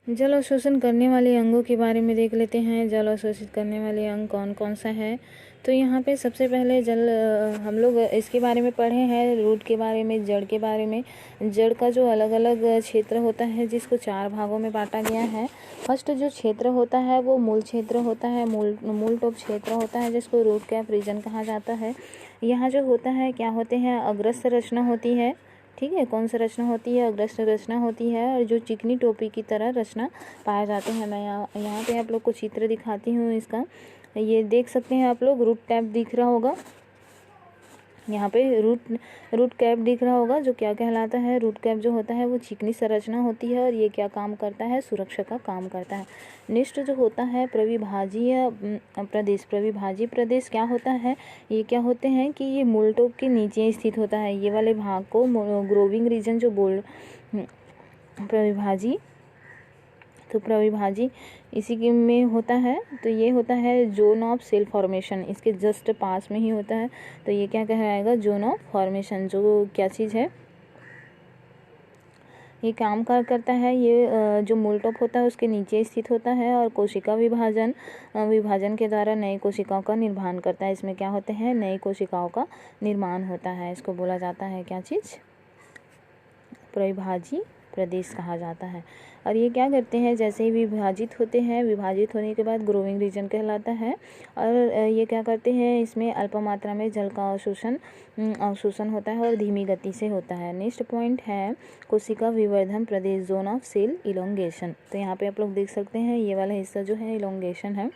जल अवशोषण करने वाले अंगों के बारे में देख लेते हैं। जल अवशोषित करने वाले अंग कौन कौन सा है। तो यहाँ पे सबसे पहले हम लोग इसके बारे में पढ़े हैं, रूट के बारे में, जड़ के बारे में। जड़ का जो अलग अलग क्षेत्र होता है जिसको 4 भागों में बांटा गया है। फर्स्ट जो क्षेत्र होता है वो मूल क्षेत्र होता है, मूल टॉप क्षेत्र होता है जिसको रूट कैप रीजन कहा जाता है। यहाँ जो होता है क्या होते हैं, अग्रस्त रचना होती है। ठीक है, कौन सी रचना होती है, अग्रस्त रचना होती है, और जो चिकनी टोपी की तरह रचना पाए जाते हैं। मैं यहाँ पे आप लोग को चित्र दिखाती हूँ इसका। ये देख सकते हैं आप लोग, रूट कैप दिख रहा होगा यहाँ पे, रूट कैप दिख रहा होगा, जो क्या कहलाता है। रूट कैप जो होता है वो चिकनी संरचना होती है और ये क्या काम करता है, सुरक्षा का काम करता है। नेक्स्ट जो होता है प्रविभाजीय प्रदेश। प्रविभाजीय प्रदेश क्या होता है, ये क्या होते हैं कि ये मूल टॉप के नीचे स्थित होता है। ये वाले भाग को ग्रोविंग रीजन जो प्रविभाजी, तो प्रविभाजी इसी के में होता है। तो ये होता है जोन ऑफ सेल फॉर्मेशन, इसके जस्ट पास में ही होता है। तो ये क्या कहलाएगा, जोन ऑफ फॉर्मेशन। जो क्या चीज़ है, ये काम करता है। ये जो मूल टॉप होता है उसके नीचे स्थित होता है और कोशिका विभाजन के द्वारा नई कोशिकाओं का निर्माण करता है। इसमें क्या होते हैं, नई कोशिकाओं का निर्माण होता है। इसको बोला जाता है क्या चीज़, प्रविभाजी प्रदेश कहा जाता है। और ये क्या करते हैं, जैसे ही विभाजित होते हैं, विभाजित होने के बाद ग्रोविंग रीजन कहलाता है। और ये क्या करते हैं, इसमें अल्प मात्रा में जल का अवशोषण होता है और धीमी गति से होता है। नेक्स्ट पॉइंट है कोशिका विवर्धन प्रदेश, जोन ऑफ सेल इलोंगेशन। तो यहाँ पे आप लोग देख सकते हैं ये वाला हिस्सा जो है इलोंगेशन है।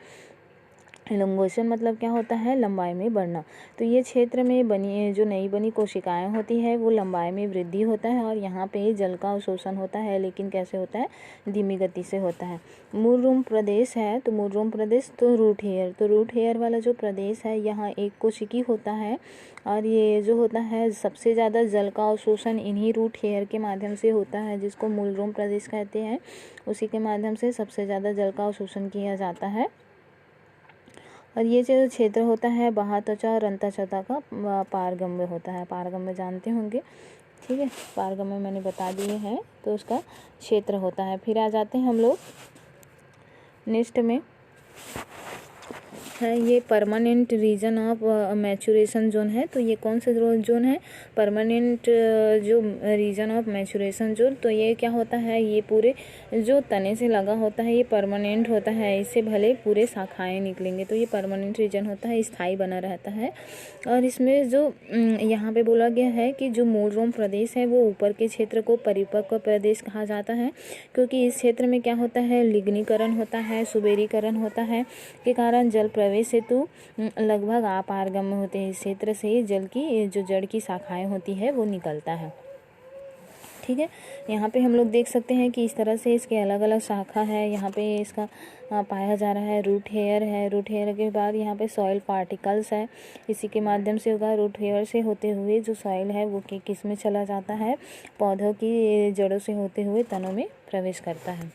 इलोंगेशन मतलब क्या होता है, लंबाई में बढ़ना। तो ये क्षेत्र में जो नई बनी कोशिकाएं होती है वो लंबाई में वृद्धि होता है और यहाँ पे जल का अवशोषण होता है, लेकिन कैसे होता है, धीमी गति से होता है। मूल रोम प्रदेश है, तो मूल रोम प्रदेश, तो रूट हेयर, तो रूट हेयर वाला जो प्रदेश है यहाँ एक कोशिकी होता है और ये जो होता है सबसे ज़्यादा जल का अवशोषण इन्हीं रूट हेयर के माध्यम से होता है, जिसको मूल रोम प्रदेश कहते हैं। उसी के माध्यम से सबसे ज़्यादा जल का अवशोषण किया जाता है। और ये जो क्षेत्र होता है बाह्य त्वचा और अंतःत्वचा का पारगम्य होता है। पारगम्य जानते होंगे, ठीक है, पारगम्य मैंने बता दिए हैं, तो उसका क्षेत्र होता है। फिर आ जाते हैं हम लोग नेक्स्ट में है ये permanent region of maturation zone है। तो ये कौन सा जोन है, परमानेंट जो रीजन ऑफ मैचुरेशन जोन। तो ये क्या होता है, ये पूरे जो तने से लगा होता है ये परमानेंट होता है, इससे भले पूरे शाखाएं निकलेंगे। तो ये परमानेंट रीजन होता है, स्थायी बना रहता है। और इसमें जो यहाँ पे बोला गया है कि जो मूल रोम प्रदेश है वो ऊपर के क्षेत्र को परिपक्व प्रदेश कहा जाता है, क्योंकि इस क्षेत्र में क्या होता है, लिग्नीकरण होता है, सुबेरीकरण होता है, के कारण जल प्रवेश हेतु लगभग अपारगम्य होते हैं। इस क्षेत्र से जल की जो जड़ की शाखाएं होती है वो निकलता है। ठीक है, यहाँ पे हम लोग देख सकते हैं कि इस तरह से इसके अलग अलग शाखा है। यहाँ पे इसका पाया जा रहा है रूट हेयर है। रूट हेयर के बाद यहाँ पे सॉइल पार्टिकल्स है, इसी के माध्यम से होगा। रूट हेयर से होते हुए जो सॉइल है वो किस में चला जाता है, पौधों की जड़ों से होते हुए तनों में प्रवेश करता है।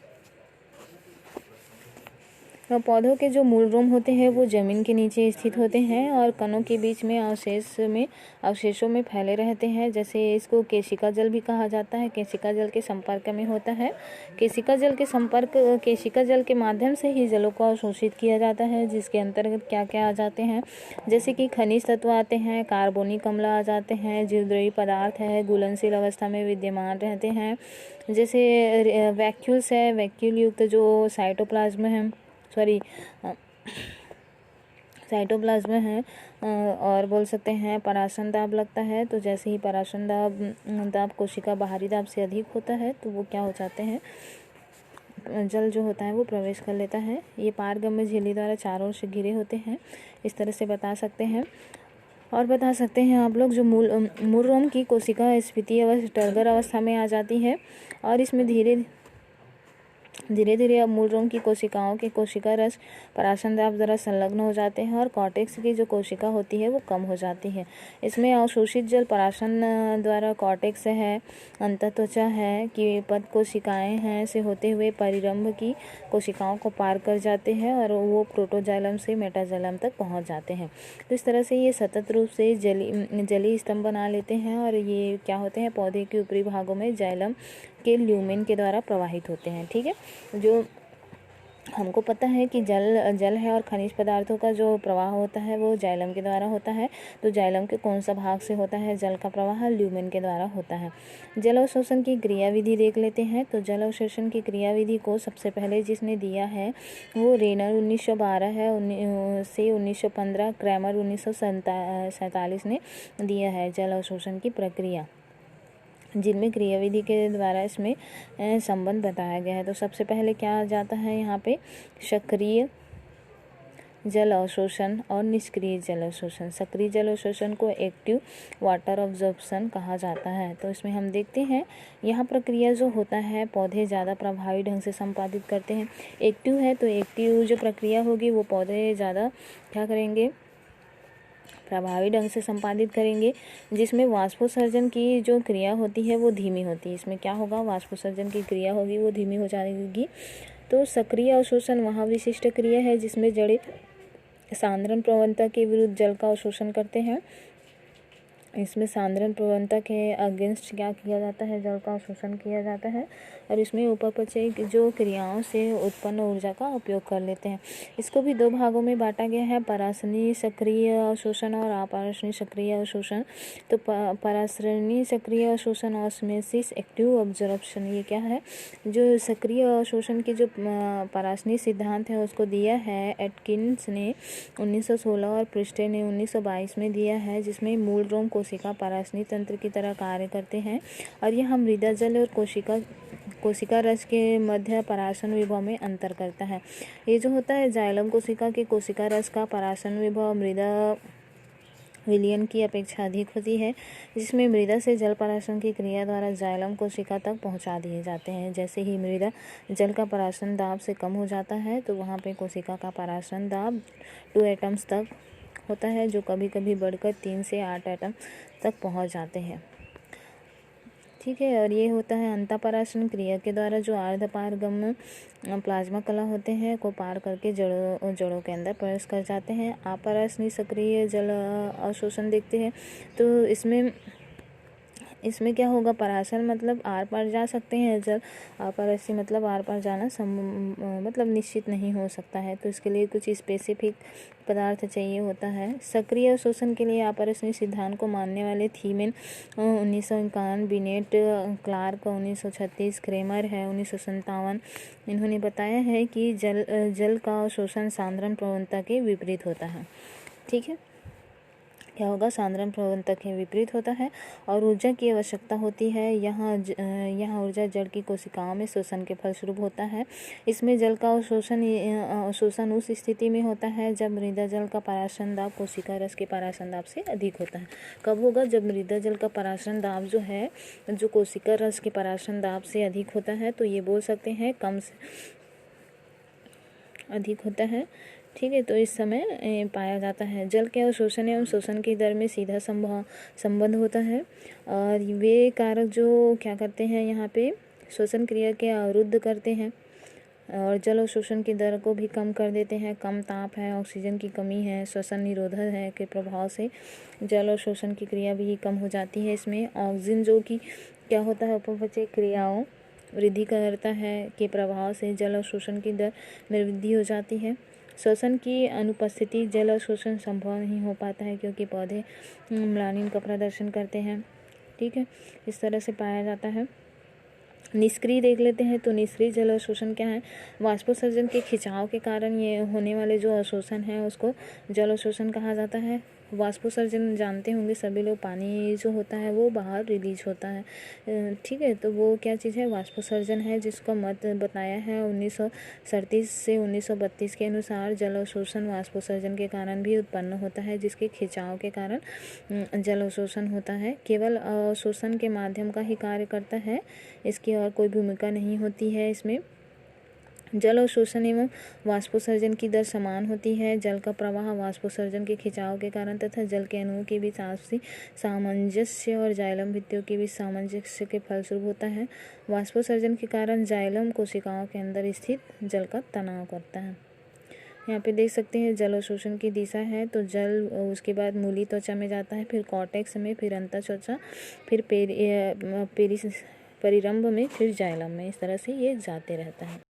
पौधों के जो मूल रोम होते हैं वो जमीन के नीचे स्थित होते हैं और कणों के बीच में अवशेषों में फैले रहते हैं। जैसे इसको केशिका जल भी कहा जाता है, केशिका जल के संपर्क में होता है। केशिका जल के माध्यम से ही जलों को अवशोषित किया जाता है, जिसके अंतर्गत क्या क्या आ जाते हैं, जैसे कि खनिज तत्व आते हैं, कार्बनिक अम्ल आ जाते हैं, जीवद्रव्यी पदार्थ है, घुलनशील अवस्था में विद्यमान रहते हैं, जैसे वैक्यूल्स है, वैक्यूल युक्त जो साइटोप्लाज्म है, और बोल सकते हैं पराशर दाब लगता है। तो जैसे ही पराशर दाब कोशिका बाहरी दाब से अधिक होता है तो वो क्या हो जाते हैं, जल जो होता है वो प्रवेश कर लेता है। ये पारगम्य झिल्ली द्वारा चारों ओर से घिरे होते हैं, इस तरह से बता सकते हैं। और बता सकते हैं आप लोग जो मूल रोम की कोशिका स्फीतीय अवस्था, टर्गर अवस्था में आ जाती है और इसमें धीरे धीरे अब मूल रोम की कोशिकाओं के कोशिका रस पराशर दाब द्वारा संलग्न हो जाते हैं और कॉर्टेक्स की जो कोशिका होती है वो कम हो जाती है। इसमें अवशोषित जल पराशर द्वारा कॉर्टेक्स है, अंतःत्वचा है, कि पद कोशिकाएं हैं से होते हुए परिरंभ की कोशिकाओं को पार कर जाते हैं और वो प्रोटोजाइलम से मेटाजाइलम तक पहुँच जाते हैं। तो इस तरह से ये सतत रूप से जली स्तंभ बना लेते हैं और ये क्या होते हैं, पौधे के ऊपरी भागों में जाइलम के ल्यूमेन के द्वारा प्रवाहित होते हैं। ठीक है, जो हमको पता है कि जल है और खनिज पदार्थों का जो प्रवाह होता है वो जाइलम के द्वारा होता है। तो जाइलम के कौन सा भाग से होता है जल का प्रवाह? ल्यूमेन के द्वारा होता है। जल अवशोषण की क्रियाविधि देख लेते हैं। तो जल अवशोषण की क्रियाविधि को सबसे पहले जिसने दिया है वो रेनर 1912 है से 1915, क्रैमर 1947 ने दिया है जल अवशोषण की प्रक्रिया, जिनमें क्रियाविधि के द्वारा इसमें संबंध बताया गया है। तो सबसे पहले क्या आ जाता है यहाँ पे? सक्रिय जल अवशोषण और निष्क्रिय जल अवशोषण। सक्रिय जल अवशोषण को एक्टिव वाटर अब्जॉर्प्शन कहा जाता है। तो इसमें हम देखते हैं यहाँ प्रक्रिया जो होता है पौधे ज़्यादा प्रभावी ढंग से संपादित करते हैं। एक्टिव है तो एक्टिव जो प्रक्रिया होगी वो पौधे ज़्यादा क्या करेंगे? प्रभावी ढंग से संपादित करेंगे, जिसमें वाष्पोत्सर्जन की जो क्रिया होती है वो धीमी होती है। इसमें क्या होगा? वाष्पोत्सर्जन की क्रिया होगी वो धीमी हो जाएगी। तो सक्रिय अवशोषण वहाँ विशिष्ट क्रिया है जिसमें जड़ें सांद्रण प्रवणता के विरुद्ध जल का अवशोषण करते हैं। इसमें सांद्रण प्रवणता के अगेंस्ट क्या किया जाता है? जल का अवशोषण किया जाता है और इसमें उपपचय जो क्रियाओं से उत्पन्न ऊर्जा का उपयोग कर लेते हैं। इसको भी दो भागों में बांटा गया है, परासरणी सक्रिय अवशोषण और अपरासरणी सक्रिय अवशोषण। तो परासरणी सक्रिय अवशोषण ऑस्मोसिस एक्टिव ऑब्जर्प्शन, ये क्या है? जो सक्रिय अवशोषण की जो परासरणी सिद्धांत है उसको दिया है एटकिंस ने 1916 और प्रिस्टे ने 1922 में दिया है, जिसमें मूल रोम कोशिका परासरणी तंत्र की तरह कार्य करते हैं और यह मृदा जल और कोशिका रस के मध्य परासरण विभव में अंतर करता है। ये जो होता है जाइलम कोशिका के कोशिका रस का परासरण विभव मृदा विलयन की अपेक्षा अधिक होती है, जिसमें मृदा से जल परासरण की क्रिया द्वारा जाइलम कोशिका तक पहुंचा दिए जाते हैं। जैसे ही मृदा जल का परासरण दाब से कम हो जाता है तो वहाँ पे कोशिका का परासरण दाब 2 एटम्स तक होता है, जो कभी कभी बढ़कर 3 से 8 एटम तक पहुँच जाते हैं। ठीक है, और ये होता है अंतःपरासरण क्रिया के द्वारा जो अर्धपारगम्य प्लाज्मा कला होते हैं को पार करके जड़ों के अंदर प्रवेश कर जाते हैं। अपरासरणी सक्रिय जल अवशोषण देखते हैं। तो इसमें क्या होगा? परासरण मतलब आर पार जा सकते हैं जल, अपरासरणी मतलब आर पार जाना मतलब निश्चित नहीं हो सकता है। तो इसके लिए कुछ स्पेसिफिक पदार्थ चाहिए होता है। सक्रिय अवशोषण के लिए अपरासरणी सिद्धांत को मानने वाले थीमेन 1951, बिनेट क्लार्क 1936, क्रेमर है 1957, इन्होंने बताया है कि जल का अवशोषण सांद्रण प्रवणता के विपरीत होता है। ठीक है, क्या होगा? सांद्रण प्रवणता के विपरीत होता है और ऊर्जा की आवश्यकता होती है। यहाँ ऊर्जा जड़ की कोशिकाओं में शोषण के फलस्वरूप होता है। इसमें जल का अवशोषण उस स्थिति में होता है जब मृदा जल का परासरण दाब कोशिका रस के परासरण दाब से अधिक होता है। कब होगा? जब मृदा जल का परासरण दाब जो है जो कोशिका रस के परासरण दाब से अधिक होता है, तो ये बोल सकते हैं कम से अधिक होता है। ठीक है, तो इस समय पाया जाता है। जल के अवशोषण एवं शोषण की दर में सीधा संबंध होता है और वे कारक जो क्या करते हैं यहाँ पे शोषण क्रिया के अवरुद्ध करते हैं और जल अवशोषण की दर को भी कम कर देते हैं। कम ताप है, ऑक्सीजन की कमी है, श्वसन निरोधक है के प्रभाव से जल अवशोषण की क्रिया भी कम हो जाती है। इसमें ऑक्सीजन जो कि क्या होता है अपचय क्रियाओं वृद्धि करता है के प्रभाव से जल अवशोषण की दर में वृद्धि हो जाती है। श्वसन की अनुपस्थिति जल अवशोषण संभव नहीं हो पाता है क्योंकि पौधे म्लानिन का प्रदर्शन करते हैं। ठीक है, इस तरह से पाया जाता है। निष्क्रिय देख लेते हैं। तो निष्क्रिय जल अवशोषण क्या है? वाष्पोत्सर्जन के खिंचाव के कारण ये होने वाले जो अवशोषण है उसको जल अवशोषण कहा जाता है। वाष्पोत्सर्जन जानते होंगे सभी लोग, पानी जो होता है वो बाहर रिलीज होता है। ठीक है, तो वो क्या चीज़ है? वाष्पोत्सर्जन है, जिसका मत बताया है 1937 से 1932 के अनुसार जल अवशोषण वाष्पोत्सर्जन के कारण भी उत्पन्न होता है, जिसके खिंचाव के कारण जल अवशोषण होता है। केवल अवशोषण के माध्यम का ही कार्य करता है, इसकी और कोई भूमिका नहीं होती है। इसमें जल अवशोषण एवं वाष्पोत्सर्जन की दर समान होती है। जल का प्रवाह वाष्पोत्सर्जन के खिंचाव के कारण तथा जल के अणुओं के बीच आपसी सामंजस्य और जाइलम भित्तियों के बीच सामंजस्य के फलस्वरूप होता है। वाष्पोत्सर्जन के कारण जाइलम कोशिकाओं के अंदर स्थित जल का तनाव करता है। यहाँ पे देख सकते हैं जल अवशोषण की दिशा है। तो जल उसके बाद मूली त्वचा में जाता है, फिर कॉर्टेक्स में, फिर अंतः त्वचा, फिर परिरंभ में फिर जाइलम में, इस तरह से ये जाते रहता है।